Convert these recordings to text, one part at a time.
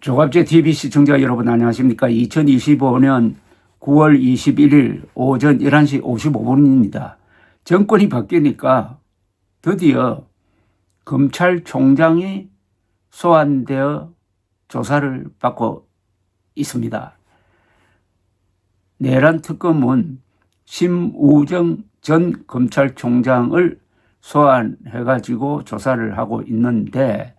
조갑제 TV 시청자 여러분 안녕하십니까? 2025년 9월 21일 오전 11시 55분입니다. 정권이 바뀌니까 드디어 검찰총장이 소환되어 조사를 받고 있습니다. 내란 특검은 심우정 전 검찰총장을 소환해가지고 조사를 하고 있는데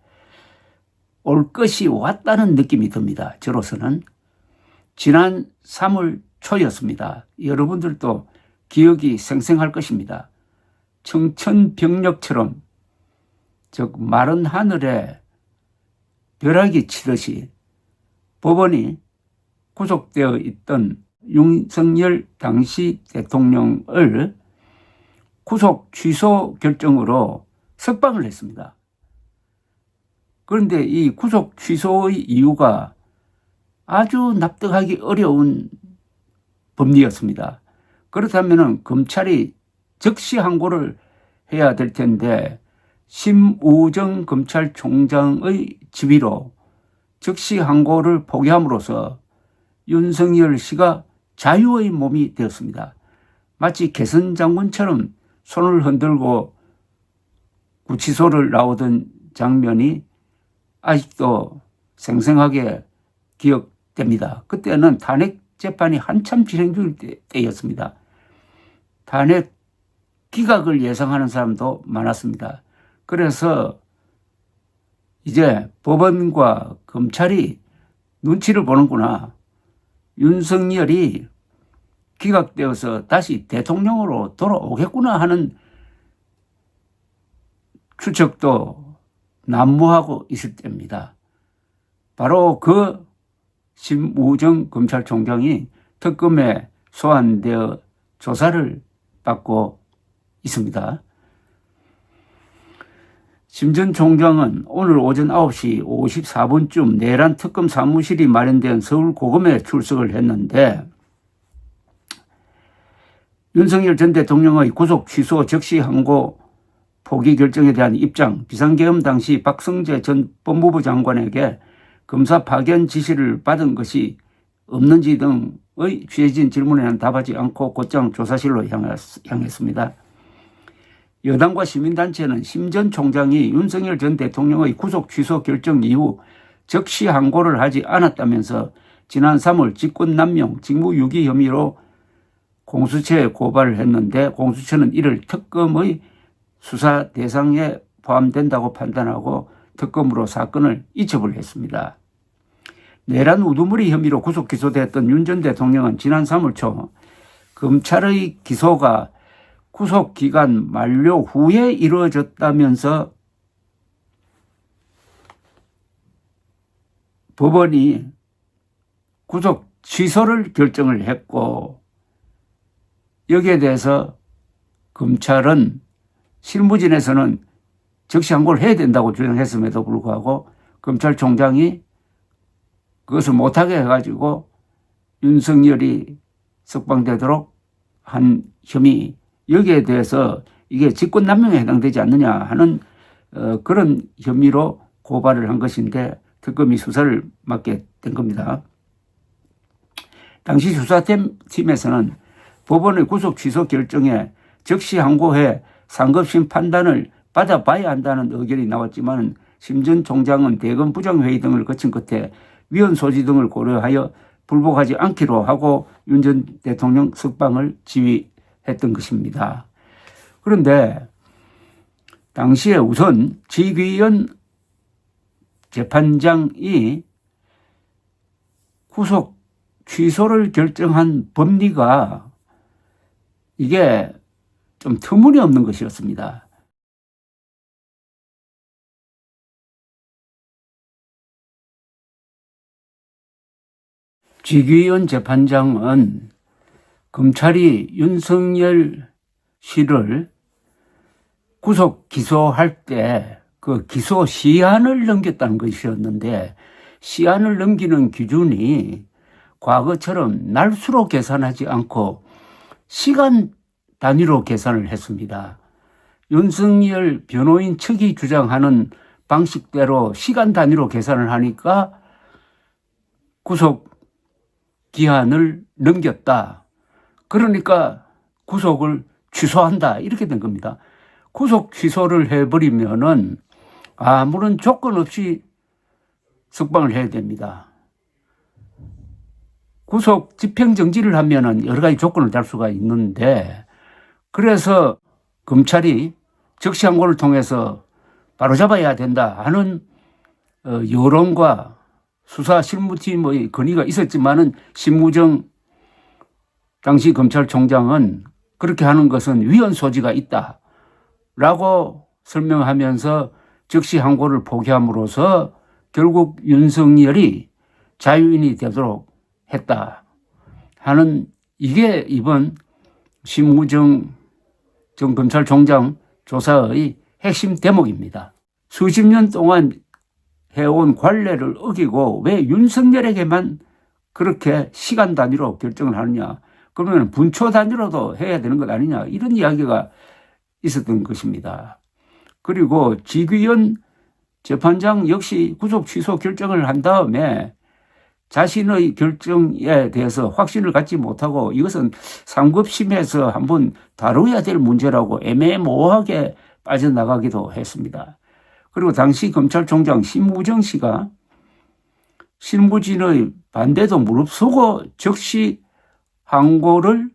올 것이 왔다는 느낌이 듭니다. 저로서는. 지난 3월 초였습니다. 여러분들도 기억이 생생할 것입니다. 청천벽력처럼 즉 마른 하늘에 벼락이 치듯이 법원이 구속되어 있던 윤석열 당시 대통령을 구속 취소 결정으로 석방을 했습니다. 그런데 이 구속 취소의 이유가 아주 납득하기 어려운 법리였습니다. 그렇다면 검찰이 즉시 항고를 해야 될 텐데 심우정 검찰총장의 지휘로 즉시 항고를 포기함으로써 윤석열 씨가 자유의 몸이 되었습니다. 마치 개선 장군처럼 손을 흔들고 구치소를 나오던 장면이 아직도 생생하게 기억됩니다. 그때는 탄핵 재판이 한참 진행 중일 때였습니다. 탄핵 기각을 예상하는 사람도 많았습니다. 그래서 이제 법원과 검찰이 눈치를 보는구나. 윤석열이 기각되어서 다시 대통령으로 돌아오겠구나 하는 추측도 난무하고 있을 때입니다. 바로 그 심우정 검찰총장이 특검에 소환되어 조사를 받고 있습니다. 심 전 총장은 오늘 오전 9시 54분쯤 내란 특검 사무실이 마련된 서울 고검에 출석을 했는데 윤석열 전 대통령의 구속 취소 적시 항고 포기 결정에 대한 입장, 비상계엄 당시 박성재 전 법무부 장관에게 검사 파견 지시를 받은 것이 없는지 등의 취재진 질문에는 답하지 않고 곧장 조사실로 향했습니다. 여당과 시민단체는 심 전 총장이 윤석열 전 대통령의 구속 취소 결정 이후 적시 항고를 하지 않았다면서 지난 3월 직권남용, 직무유기 혐의로 공수처에 고발을 했는데 공수처는 이를 특검의 수사 대상에 포함된다고 판단하고 특검으로 사건을 이첩을 했습니다. 내란 우두머리 혐의로 구속 기소됐던 윤 전 대통령은 지난 3월 초 검찰의 기소가 구속 기간 만료 후에 이루어졌다면서 법원이 구속 취소를 결정을 했고 여기에 대해서 검찰은 실무진에서는 즉시 항고를 해야 된다고 주장했음에도 불구하고 검찰총장이 그것을 못하게 해가지고 윤석열이 석방되도록 한 혐의, 여기에 대해서 이게 직권남용에 해당되지 않느냐 하는 그런 혐의로 고발을 한 것인데 특검이 수사를 맡게 된 겁니다. 당시 수사팀에서는 법원의 구속 취소 결정에 즉시 항고해 상급심 판단을 받아봐야 한다는 의견이 나왔지만 심 전 총장은 대검 부장회의 등을 거친 끝에 위헌 소지 등을 고려하여 불복하지 않기로 하고 윤 전 대통령 석방을 지휘했던 것입니다. 그런데 당시에 우선 지귀현 재판장이 구속 취소를 결정한 법리가 이게 좀 터무니없는 것이었습니다. 지귀현 재판장은 검찰이 윤석열 씨를 구속 기소할 때 그 기소 시한을 넘겼다는 것이었는데 시한을 넘기는 기준이 과거처럼 날수로 계산하지 않고 시간 단위로 계산을 했습니다. 윤석열 변호인 측이 주장하는 방식대로 시간 단위로 계산을 하니까 구속 기한을 넘겼다. 그러니까 구속을 취소한다. 이렇게 된 겁니다. 구속 취소를 해버리면은 아무런 조건 없이 석방을 해야 됩니다. 구속 집행정지를 하면은 여러 가지 조건을 달 수가 있는데, 그래서 검찰이 적시항고를 통해서 바로잡아야 된다 하는 여론과 수사 실무팀의 건의가 있었지만은 신무정 당시 검찰총장은 그렇게 하는 것은 위헌 소지가 있다라고 설명하면서 적시항고를 포기함으로써 결국 윤석열이 자유인이 되도록 했다 하는, 이게 이번 신무정 전 검찰총장 조사의 핵심 대목입니다. 수십 년 동안 해온 관례를 어기고 왜 윤석열에게만 그렇게 시간 단위로 결정을 하느냐, 그러면 분초 단위로도 해야 되는 것 아니냐, 이런 이야기가 있었던 것입니다. 그리고 지귀현 재판장 역시 구속 취소 결정을 한 다음에 자신의 결정에 대해서 확신을 갖지 못하고 이것은 상급심에서 한번 다뤄야 될 문제라고 애매모호하게 빠져나가기도 했습니다. 그리고 당시 검찰총장 신무정 씨가 신부진의 반대도 무릅쓰고 즉시 항고를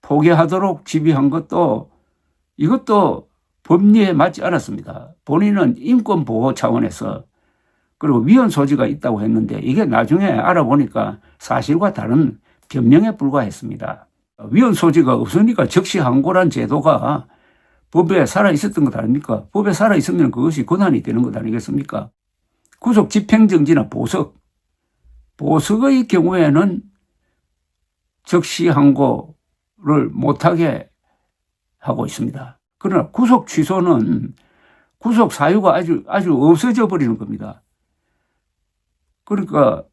포기하도록 지휘한 것도, 이것도 법리에 맞지 않았습니다. 본인은 인권보호 차원에서, 그리고 위헌 소지가 있다고 했는데 이게 나중에 알아보니까 사실과 다른 변명에 불과했습니다. 위헌 소지가 없으니까 즉시 항고란 제도가 법에 살아있었던 것 아닙니까? 법에 살아있으면 그것이 권한이 되는 것 아니겠습니까? 구속 집행정지나 보석의 경우에는 즉시 항고를 못하게 하고 있습니다. 그러나 구속 취소는 구속 사유가 아주 없어져 버리는 겁니다. 그러니까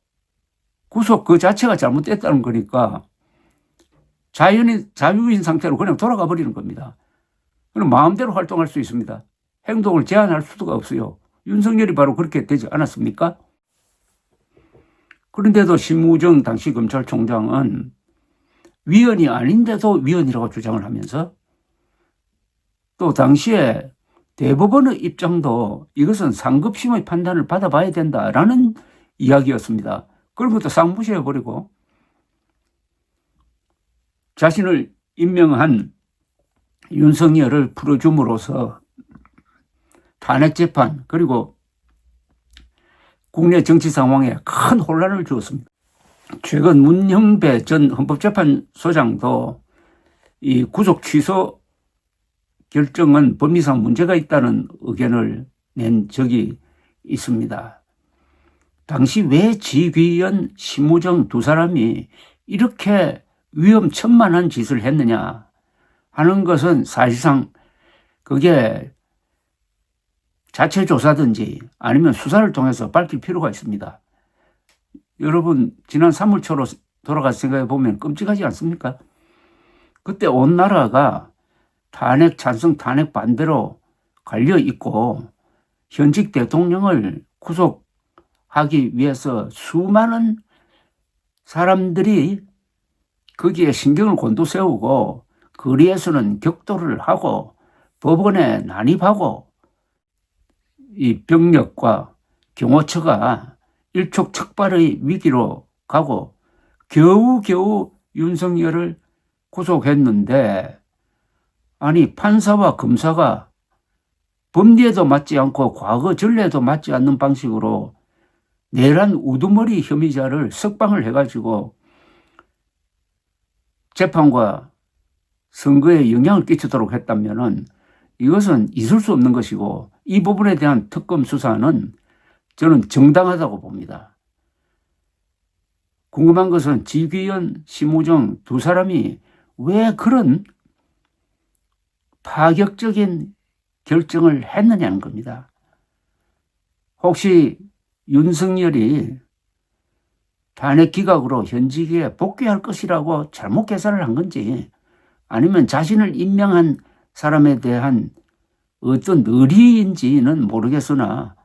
구속 그 자체가 잘못됐다는 거니까 자유인 상태로 그냥 돌아가 버리는 겁니다. 그럼 마음대로 활동할 수 있습니다. 행동을 제한할 수가 없어요. 윤석열이 바로 그렇게 되지 않았습니까? 그런데도 신무정 당시 검찰총장은 위헌이 아닌데도 위헌이라고 주장을 하면서, 또 당시에 대법원의 입장도 이것은 상급심의 판단을 받아봐야 된다라는 이야기였습니다. 그런 것도 싹 무시해버리고 자신을 임명한 윤석열을 풀어줌으로써 탄핵재판 그리고 국내 정치 상황에 큰 혼란을 주었습니다. 최근 문형배 전 헌법재판소장도 이 구속 취소 결정은 법리상 문제가 있다는 의견을 낸 적이 있습니다. 당시 왜 지귀현, 신무정 두 사람이 이렇게 위험천만한 짓을 했느냐 하는 것은 사실상 그게 자체 조사든지 아니면 수사를 통해서 밝힐 필요가 있습니다. 여러분 지난 3월 초로 돌아가서 생각해 보면 끔찍하지 않습니까? 그때 온 나라가 탄핵 찬성 탄핵 반대로 갈려 있고 현직 대통령을 구속하기 위해서 수많은 사람들이 거기에 신경을 곤두세우고 거리에서는 격돌을 하고 법원에 난입하고 이 병력과 경호처가 일촉즉발의 위기로 가고 겨우겨우 윤석열을 구속했는데, 아니 판사와 검사가 법리에도 맞지 않고 과거 전례에도 맞지 않는 방식으로 내란 우두머리 혐의자를 석방을 해가지고 재판과 선거에 영향을 끼치도록 했다면은 이것은 있을 수 없는 것이고, 이 부분에 대한 특검 수사는 저는 정당하다고 봅니다. 궁금한 것은 지귀현, 신무정 두 사람이 왜 그런 파격적인 결정을 했느냐는 겁니다. 혹시 윤석열이 탄핵 기각으로 현직에 복귀할 것이라고 잘못 계산을 한 건지, 아니면 자신을 임명한 사람에 대한 어떤 의리인지는 모르겠으나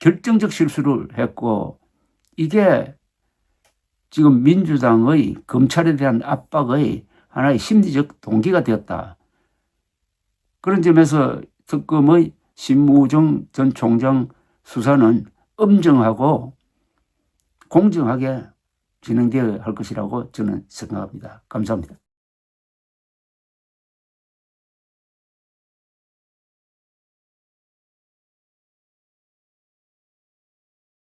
결정적 실수를 했고 이게 지금 민주당의 검찰에 대한 압박의 하나의 심리적 동기가 되었다. 그런 점에서 특검의 심우정 전 총장 수사는 엄정하고 공정하게 진행되어야 할 것이라고 저는 생각합니다. 감사합니다.